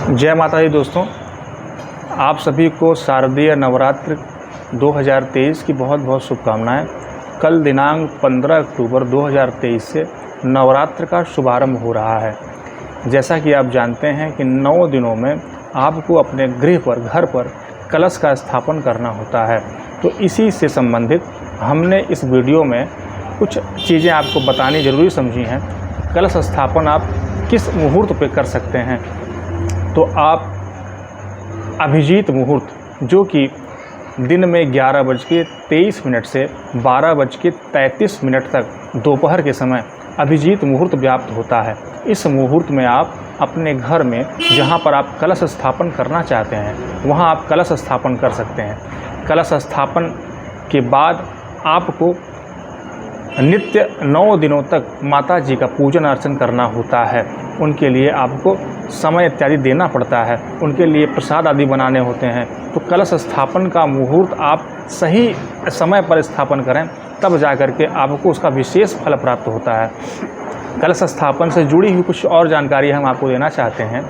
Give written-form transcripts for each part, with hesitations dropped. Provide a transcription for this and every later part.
जय माता दी दोस्तों, आप सभी को शारदीय नवरात्र 2023 की बहुत बहुत शुभकामनाएं। कल दिनांक 15 अक्टूबर 2023 से नवरात्र का शुभारंभ हो रहा है। जैसा कि आप जानते हैं कि 9 दिनों में आपको अपने गृह पर, घर पर कलश का स्थापन करना होता है। तो इसी से संबंधित हमने इस वीडियो में कुछ चीज़ें आपको बतानी ज़रूरी समझी हैं। कलश स्थापन आप किस मुहूर्त पे कर सकते हैं? तो आप अभिजीत मुहूर्त, जो कि दिन में 11:23 से 12:33 तक दोपहर के समय अभिजीत मुहूर्त व्याप्त होता है। इस मुहूर्त में आप अपने घर में जहां पर आप कलश स्थापन करना चाहते हैं वहां आप कलश स्थापन कर सकते हैं। कलश स्थापन के बाद आपको नित्य 9 दिनों तक माता जी का पूजन अर्चन करना होता है। उनके लिए आपको समय इत्यादि देना पड़ता है, उनके लिए प्रसाद आदि बनाने होते हैं। तो कलश स्थापन का मुहूर्त आप सही समय पर स्थापन करें, तब जा कर के आपको उसका विशेष फल प्राप्त होता है। कलश स्थापन से जुड़ी हुई कुछ और जानकारी हम आपको देना चाहते हैं।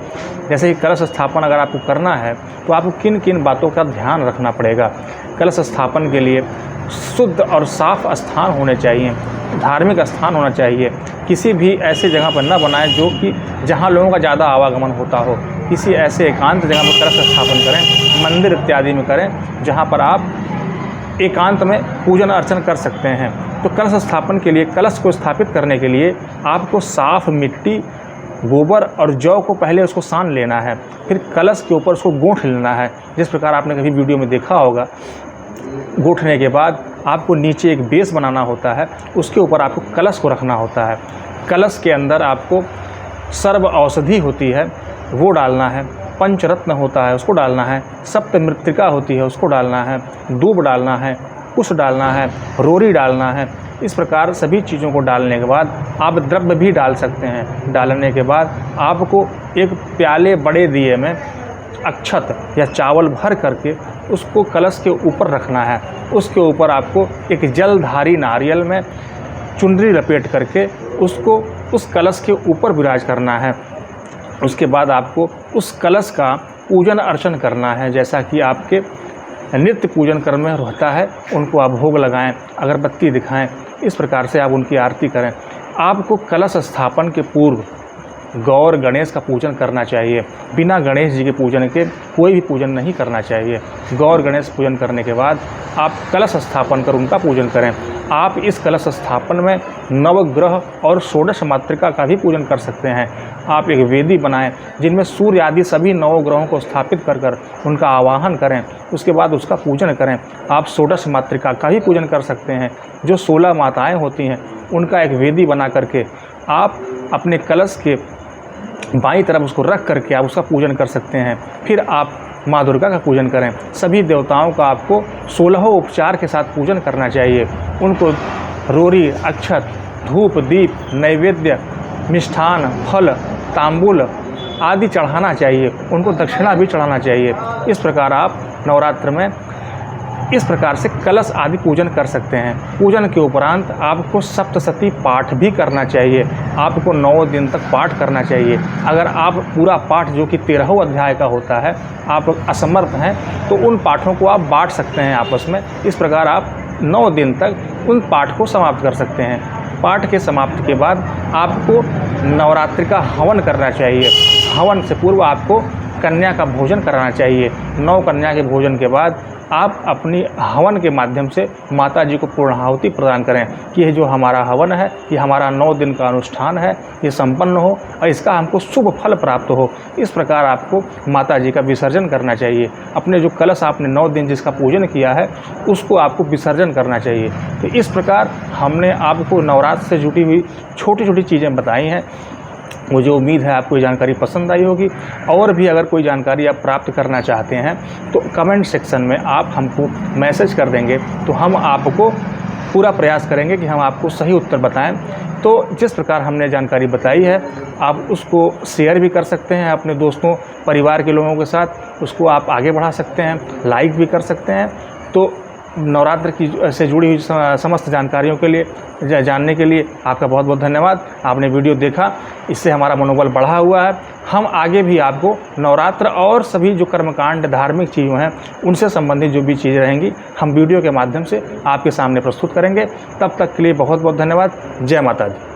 जैसे कि कलश स्थापन अगर आपको करना है तो आपको किन किन बातों का ध्यान रखना पड़ेगा। कलश स्थापन के लिए शुद्ध और साफ स्थान होने चाहिए, धार्मिक स्थान होना चाहिए। किसी भी ऐसे जगह पर न बनाएं जो कि जहां लोगों का ज़्यादा आवागमन होता हो। किसी ऐसे एकांत जगह पर कलश स्थापन करें, मंदिर इत्यादि में करें जहां पर आप एकांत में पूजन अर्चन कर सकते हैं। तो कलश स्थापन के लिए, कलश को स्थापित करने के लिए आपको साफ मिट्टी, गोबर और जौ को पहले उसको सान लेना है। फिर कलश के ऊपर उसको गूँथ लेना है, जिस प्रकार आपने कभी वीडियो में देखा होगा। गूँथने के बाद आपको नीचे एक बेस बनाना होता है, उसके ऊपर आपको कलश को रखना होता है। कलश के अंदर आपको सर्व औषधि होती है वो डालना है, पंचरत्न होता है उसको डालना है, सप्तमृत्तिका होती है उसको डालना है, दूब डालना है, कुश डालना है, रोरी डालना है। इस प्रकार सभी चीज़ों को डालने के बाद आप द्रव्य भी डाल सकते हैं। डालने के बाद आपको एक प्याले बड़े दिए में अक्षत या चावल भर करके उसको कलश के ऊपर रखना है। उसके ऊपर आपको एक जलधारी नारियल में चुनरी लपेट करके उसको उस कलश के ऊपर विराज करना है। उसके बाद आपको उस कलश का पूजन अर्चन करना है। जैसा कि आपके नित्य पूजन कर्म में रहता है, उनको आप भोग लगाएं, अगरबत्ती दिखाएं, इस प्रकार से आप उनकी आरती करें। आपको कलश स्थापन के पूर्व गौर गणेश का पूजन करना चाहिए। बिना गणेश जी के पूजन के कोई भी पूजन नहीं करना चाहिए। गौर गणेश पूजन करने के बाद आप कलश स्थापन कर उनका पूजन करें। आप इस कलश स्थापन में नवग्रह और षोडश मातृका का भी पूजन कर सकते हैं। आप एक वेदी बनाएं जिनमें सूर्य आदि सभी 9 ग्रहों को स्थापित कर कर उनका आवाहन करें, उसके बाद उसका पूजन करें। आप षोडश मातृका का भी पूजन कर सकते हैं। जो 16 माताएँ होती हैं उनका एक वेदी बना करके आप अपने कलश के बाईं तरफ उसको रख करके आप उसका पूजन कर सकते हैं। फिर आप माँ दुर्गा का पूजन करें। सभी देवताओं का आपको 16 उपचार के साथ पूजन करना चाहिए। उनको रोरी, अक्षत, धूप, दीप, नैवेद्य, मिष्ठान, फल, तांबूल आदि चढ़ाना चाहिए। उनको दक्षिणा भी चढ़ाना चाहिए। इस प्रकार आप नवरात्र में इस प्रकार से कलश आदि पूजन कर सकते हैं। पूजन के उपरांत आपको सप्तशती पाठ भी करना चाहिए। आपको 9 दिन तक पाठ करना चाहिए। अगर आप पूरा पाठ, जो कि 13वां अध्याय का होता है, आप असमर्थ हैं तो उन पाठों को आप बांट सकते हैं आपस में। इस प्रकार आप 9 दिन तक उन पाठ को समाप्त कर सकते हैं। पाठ के समाप्ति के बाद आपको नवरात्रि का हवन करना चाहिए। हवन से पूर्व आपको कन्या का भोजन कराना चाहिए। 9 कन्या के भोजन के बाद आप अपनी हवन के माध्यम से माता जी को पूर्णाहुति प्रदान करें कि ये जो हमारा हवन है, ये हमारा 9 दिन का अनुष्ठान है, ये संपन्न हो और इसका हमको शुभ फल प्राप्त हो। इस प्रकार आपको माता जी का विसर्जन करना चाहिए। अपने जो कलश आपने 9 दिन जिसका पूजन किया है उसको आपको विसर्जन करना चाहिए। तो इस प्रकार हमने आपको नवरात्र से जुड़ी हुई छोटी छोटी चीज़ें बताई हैं। मुझे उम्मीद है आपको ये जानकारी पसंद आई होगी। और भी अगर कोई जानकारी आप प्राप्त करना चाहते हैं तो कमेंट सेक्शन में आप हमको मैसेज कर देंगे, तो हम आपको पूरा प्रयास करेंगे कि हम आपको सही उत्तर बताएं। तो जिस प्रकार हमने जानकारी बताई है आप उसको शेयर भी कर सकते हैं अपने दोस्तों, परिवार के लोगों के साथ। उसको आप आगे बढ़ा सकते हैं, लाइक भी कर सकते हैं। तो नवरात्र की से जुड़ी हुई समस्त जानकारियों के लिए जानने के लिए आपका बहुत बहुत धन्यवाद। आपने वीडियो देखा, इससे हमारा मनोबल बढ़ा हुआ है। हम आगे भी आपको नवरात्र और सभी जो कर्मकांड धार्मिक चीज़ें हैं उनसे संबंधित जो भी चीज़ें रहेंगी हम वीडियो के माध्यम से आपके सामने प्रस्तुत करेंगे। तब तक के लिए बहुत बहुत धन्यवाद। जय माता दी।